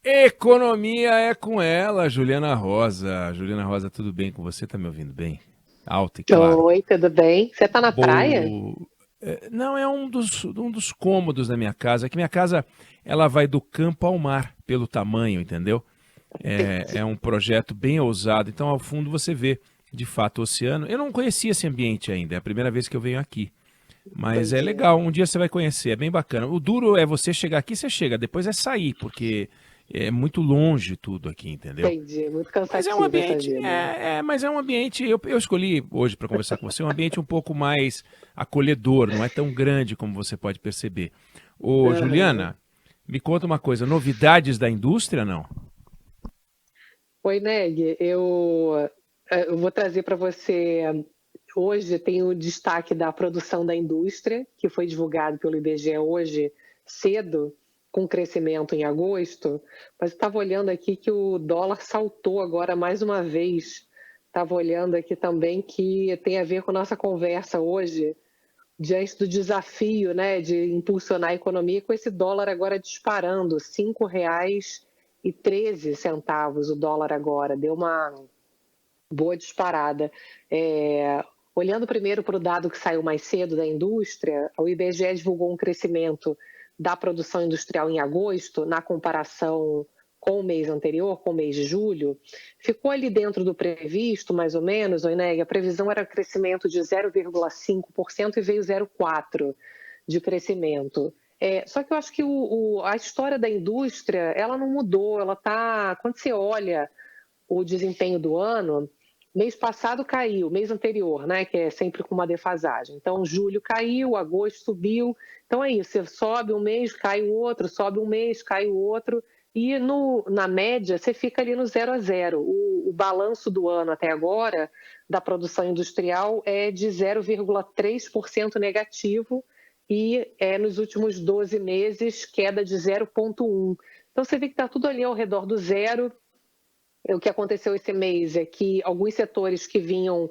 Economia é com ela, Juliana Rosa. Juliana Rosa, tudo bem com você? Tá me ouvindo bem? Alto e claro. Oi, tudo bem? Você tá na praia? Bolo. Não, é um dos cômodos da minha casa. Que minha casa ela vai do campo ao mar, pelo tamanho, entendeu? É Entendi. um projeto bem ousado. Então, ao fundo, você vê, de fato, o oceano. Eu não conhecia esse ambiente ainda, é a primeira vez que eu venho aqui. Mas é Entendi. legal, um dia você vai conhecer, é bem bacana. O duro é você chegar aqui, você chega, depois é sair, porque é muito longe tudo aqui, entendeu? Entendi. Muito Mas é um cansativa essa ambiente, vida. mas é um ambiente, eu escolhi hoje para conversar com você, um ambiente um pouco mais acolhedor, não é tão grande como você pode perceber. Ô, Aham. Juliana, me conta uma coisa, novidades da indústria, não? Oi, Neg, eu vou trazer para você. Hoje tem o destaque da produção da indústria, que foi divulgado pelo IBGE hoje cedo, com crescimento em agosto, mas estava olhando aqui que o dólar saltou agora mais uma vez. Estava olhando aqui também que tem a ver com a nossa conversa hoje, diante do desafio, né, de impulsionar a economia, com esse dólar agora disparando, R$ 5,13 o dólar agora, deu uma boa disparada. Olhando primeiro para o dado que saiu mais cedo da indústria, o IBGE divulgou um crescimento da produção industrial em agosto, na comparação com o mês anterior, com o mês de julho, ficou ali dentro do previsto, mais ou menos, Oineg, a previsão era crescimento de 0,5% e veio 0,4% de crescimento. Só que eu acho que a história da indústria, ela não mudou, ela tá, quando você olha o desempenho do ano, mês passado caiu, mês anterior, né, que é sempre com uma defasagem. Então, julho caiu, agosto subiu. Então é isso, você sobe um mês, cai o outro, sobe um mês, cai o outro. E na média, você fica ali no 0 a 0. O balanço do ano até agora, da produção industrial, é de 0,3% negativo e nos últimos 12 meses, queda de 0,1%. Então você vê que está tudo ali ao redor do zero. O que aconteceu esse mês é que alguns setores que vinham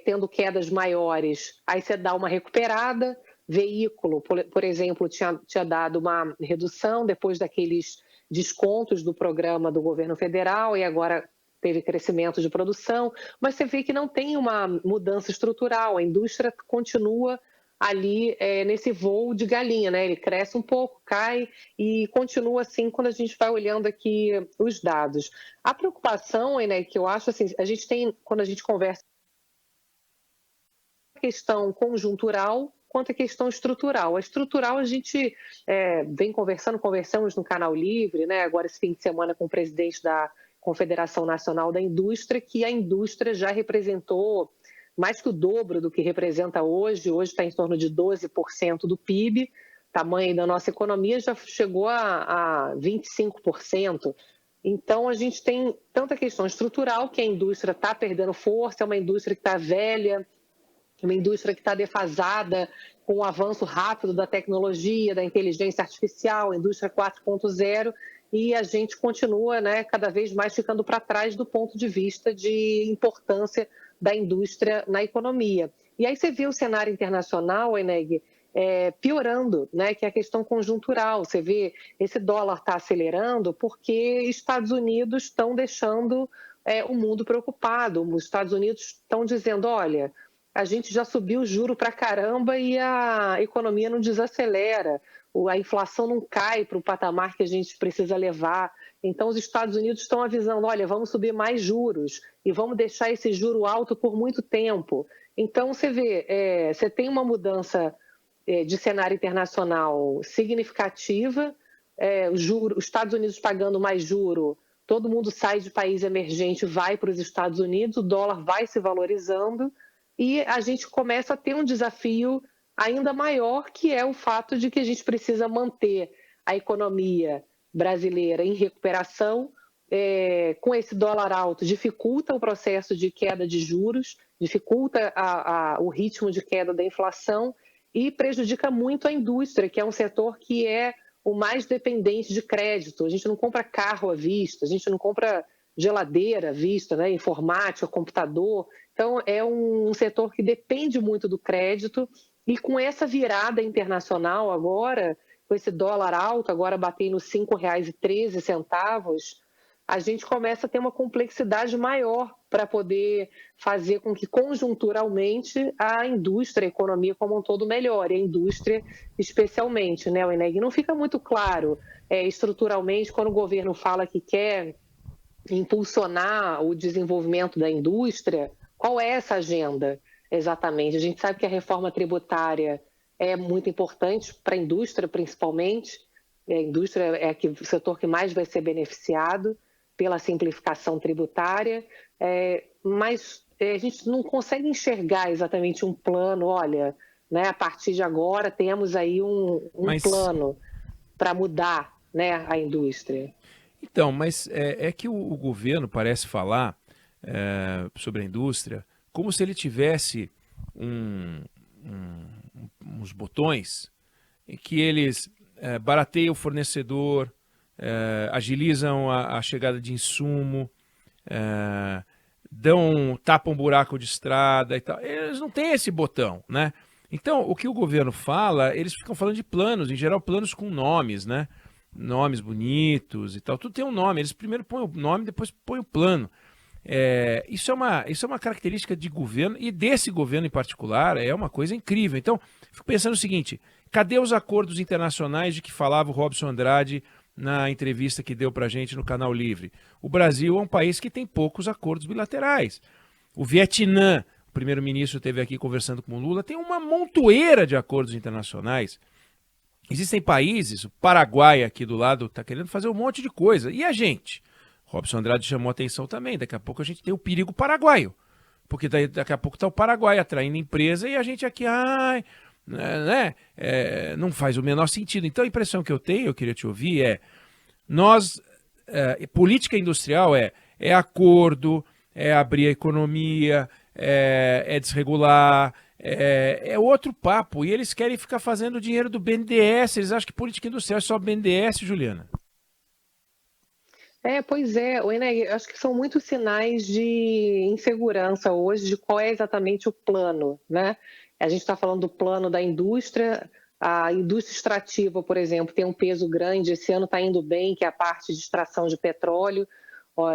tendo quedas maiores, aí você dá uma recuperada. Veículo, por exemplo, tinha dado uma redução depois daqueles descontos do programa do governo federal e agora teve crescimento de produção, mas você vê que não tem uma mudança estrutural, a indústria continua ali nesse voo de galinha, né? Ele cresce um pouco, cai e continua assim quando a gente vai olhando aqui os dados. A preocupação, né, que eu acho assim, a gente tem, quando a gente conversa, a questão conjuntural quanto a questão estrutural. A estrutural a gente vem conversamos no Canal Livre, né, agora esse fim de semana com o presidente da Confederação Nacional da Indústria, que a indústria já representou mais que o dobro do que representa hoje está em torno de 12% do PIB, tamanho da nossa economia já chegou a 25%. Então, a gente tem tanta questão estrutural, que a indústria está perdendo força, é uma indústria que está velha, uma indústria que está defasada com o avanço rápido da tecnologia, da inteligência artificial, indústria 4.0, e a gente continua, né, cada vez mais ficando para trás do ponto de vista de importância da indústria na economia. E aí você vê o cenário internacional, Eneg, piorando, né, que é a questão conjuntural. Você vê esse dólar está acelerando porque Estados Unidos estão deixando o mundo preocupado. Os Estados Unidos estão dizendo, olha, a gente já subiu o juro para caramba e a economia não desacelera, a inflação não cai para o patamar que a gente precisa levar. Então, os Estados Unidos estão avisando, olha, vamos subir mais juros e vamos deixar esse juro alto por muito tempo. Então, você vê, você tem uma mudança de cenário internacional significativa, os Estados Unidos pagando mais juro, todo mundo sai de país emergente, vai para os Estados Unidos, o dólar vai se valorizando, e a gente começa a ter um desafio ainda maior, que é o fato de que a gente precisa manter a economia brasileira em recuperação. Com esse dólar alto, dificulta o processo de queda de juros, dificulta o ritmo de queda da inflação e prejudica muito a indústria, que é um setor que é o mais dependente de crédito. A gente não compra carro à vista, a gente não compra geladeira à vista, né? Informática, computador. Então, é um setor que depende muito do crédito, e com essa virada internacional agora, com esse dólar alto, agora batendo R$ 5,13, a gente começa a ter uma complexidade maior para poder fazer com que, conjunturalmente, a indústria, a economia como um todo melhore, a indústria especialmente, né, Weneg? Não fica muito claro, estruturalmente, quando o governo fala que quer impulsionar o desenvolvimento da indústria, qual é essa agenda exatamente? A gente sabe que a reforma tributária é muito importante para a indústria, principalmente. A indústria é o setor que mais vai ser beneficiado pela simplificação tributária, mas a gente não consegue enxergar exatamente um plano. Olha, né, a partir de agora temos aí um plano para mudar, né, a indústria. Então, mas é que o governo parece falar sobre a indústria como se ele tivesse uns botões em que eles barateiam o fornecedor, agilizam a chegada de insumo, tapam um buraco de estrada e tal. Eles não têm esse botão, né? Então, o que o governo fala, eles ficam falando de planos, em geral planos com nomes, né? Nomes bonitos e tal. Tudo tem um nome. Eles primeiro põem o nome, depois põem o plano. Isso é uma característica de governo, e desse governo em particular é uma coisa incrível. Então, fico pensando o seguinte: cadê os acordos internacionais de que falava o Robson Andrade na entrevista que deu pra gente no Canal Livre? O Brasil é um país que tem poucos acordos bilaterais. O Vietnã, o primeiro-ministro esteve aqui conversando com o Lula, tem uma montoeira de acordos internacionais. Existem países, o Paraguai aqui do lado está querendo fazer um monte de coisa. E a gente? Robson Andrade chamou a atenção também. Daqui a pouco a gente tem o perigo paraguaio. Porque daqui a pouco está o Paraguai atraindo empresa e a gente aqui, não faz o menor sentido. Então a impressão que eu tenho, eu queria te ouvir, política industrial é acordo, é abrir a economia, é desregular, é outro papo. E eles querem ficar fazendo dinheiro do BNDES. Eles acham que política industrial é só BNDES, Juliana. Pois é, Weneg, acho que são muitos sinais de insegurança hoje de qual é exatamente o plano, né? A gente está falando do plano da indústria. A indústria extrativa, por exemplo, tem um peso grande. Esse ano está indo bem, que é a parte de extração de petróleo.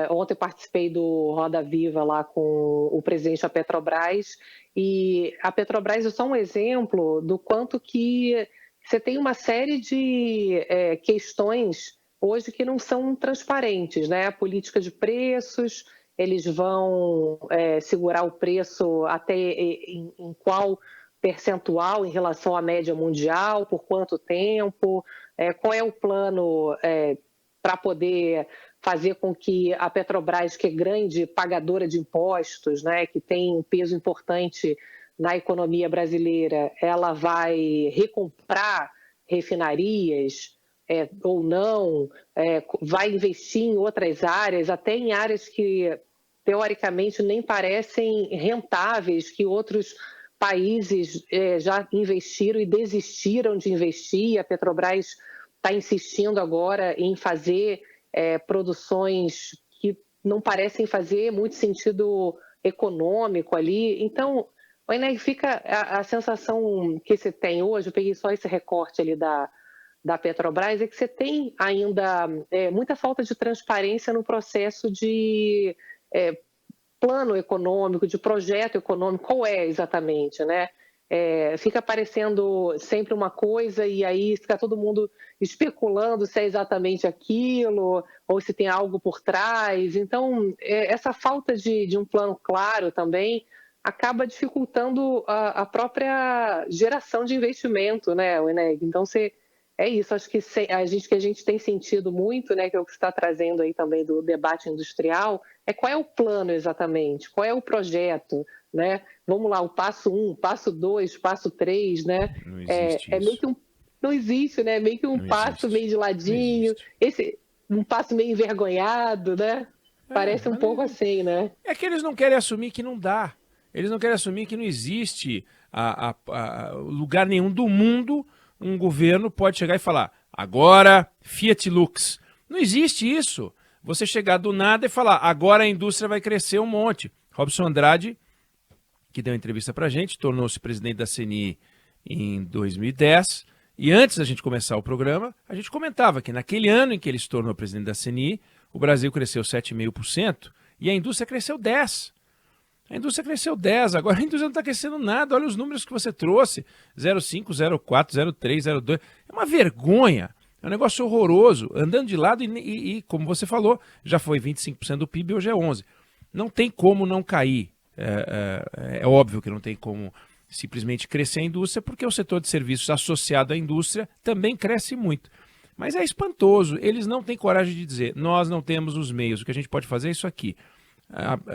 Ontem eu participei do Roda Viva lá com o presidente da Petrobras, e a Petrobras é só um exemplo do quanto que você tem uma série de questões hoje que não são transparentes, né? A política de preços, eles vão segurar o preço até em qual percentual em relação à média mundial, por quanto tempo, qual é o plano para poder fazer com que a Petrobras, que é grande pagadora de impostos, né, que tem um peso importante na economia brasileira, ela vai recomprar refinarias ou não, vai investir em outras áreas, até em áreas que teoricamente nem parecem rentáveis, que outros países já investiram e desistiram de investir. A Petrobras está insistindo agora em fazer produções que não parecem fazer muito sentido econômico ali. Então, fica a sensação que você tem hoje, eu peguei só esse recorte ali da Petrobras, é que você tem ainda muita falta de transparência no processo de plano econômico, de projeto econômico. Qual é exatamente, né? Fica parecendo sempre uma coisa e aí fica todo mundo especulando se é exatamente aquilo ou se tem algo por trás. Então, essa falta de um plano claro também acaba dificultando a própria geração de investimento, né, Weneg? Então, é isso. Acho que a gente tem sentido muito, né, que é o que você está trazendo aí também do debate industrial, qual é o plano exatamente, qual é o projeto, né? Vamos lá, o passo 1, passo 2, passo 3, né? Não existe meio que não existe, né? Meio que um passo meio de ladinho, um passo meio envergonhado, né? Parece um pouco assim, né? É que eles não querem assumir que não dá. Eles não querem assumir que não existe lugar nenhum do mundo um governo pode chegar e falar: agora Fiat Lux. Não existe isso. Você chegar do nada e falar: agora a indústria vai crescer um monte. Robson Andrade, que deu uma entrevista pra gente, tornou-se presidente da CNI em 2010 E antes da gente começar o programa, a gente comentava que naquele ano em que ele se tornou presidente da CNI, o Brasil cresceu 7,5% e a indústria cresceu 10%. A indústria cresceu 10%, agora a indústria não está crescendo nada. Olha os números que você trouxe, 0,5, 0,4, 0,3, 0,2. É uma vergonha, é um negócio horroroso, andando de lado e como você falou, já foi 25% do PIB, hoje é 11%. Não tem como não cair. É óbvio que não tem como simplesmente crescer a indústria, porque o setor de serviços associado à indústria também cresce muito. Mas é espantoso, eles não têm coragem de dizer, nós não temos os meios, o que a gente pode fazer é isso aqui.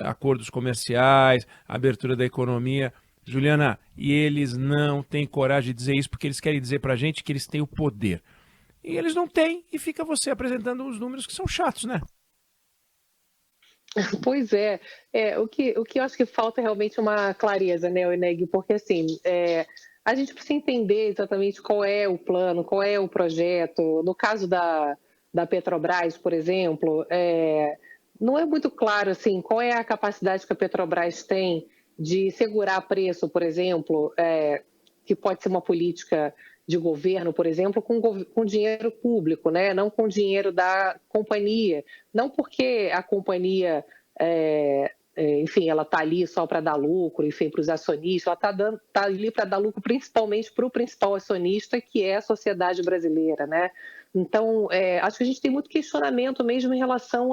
Acordos comerciais, abertura da economia. Juliana, e eles não têm coragem de dizer isso porque eles querem dizer pra gente que eles têm o poder. E eles não têm, e fica você apresentando os números que são chatos, né? Pois é, o que eu acho que falta é realmente uma clareza, né, Eneg, porque assim, a gente precisa entender exatamente qual é o plano, qual é o projeto. No caso da Petrobras, por exemplo, não é muito claro assim, qual é a capacidade que a Petrobras tem de segurar preço, por exemplo, que pode ser uma política de governo, por exemplo, com dinheiro público, né? Não com dinheiro da companhia. Não porque a companhia, enfim, ela está ali só para dar lucro, enfim, para os acionistas, ela está ali para dar lucro principalmente para o principal acionista, que é a sociedade brasileira, né? Então, acho que a gente tem muito questionamento mesmo em relação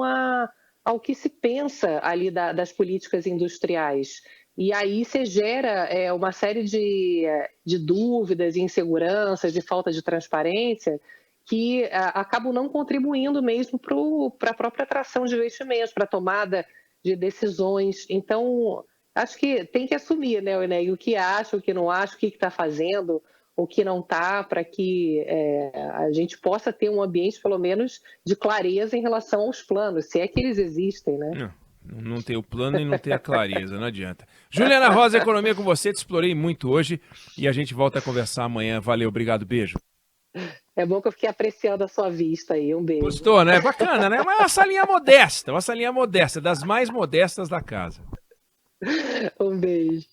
ao que se pensa ali das políticas industriais. E aí você gera uma série de dúvidas, inseguranças, de falta de transparência que acabam não contribuindo mesmo para a própria atração de investimentos, para a tomada de decisões. Então, acho que tem que assumir, né, Eneg, o que acha, o que não acha, o que está fazendo, o que não está, para que a gente possa ter um ambiente, pelo menos, de clareza em relação aos planos, se é que eles existem, né? Não tem o plano e não tem a clareza, não adianta. Juliana Rosa, Economia com você, te explorei muito hoje e a gente volta a conversar amanhã. Valeu, obrigado, beijo. É bom que eu fiquei apreciando a sua vista aí, um beijo. Gostou, né? Bacana, né? Mas uma salinha modesta, das mais modestas da casa. Um beijo.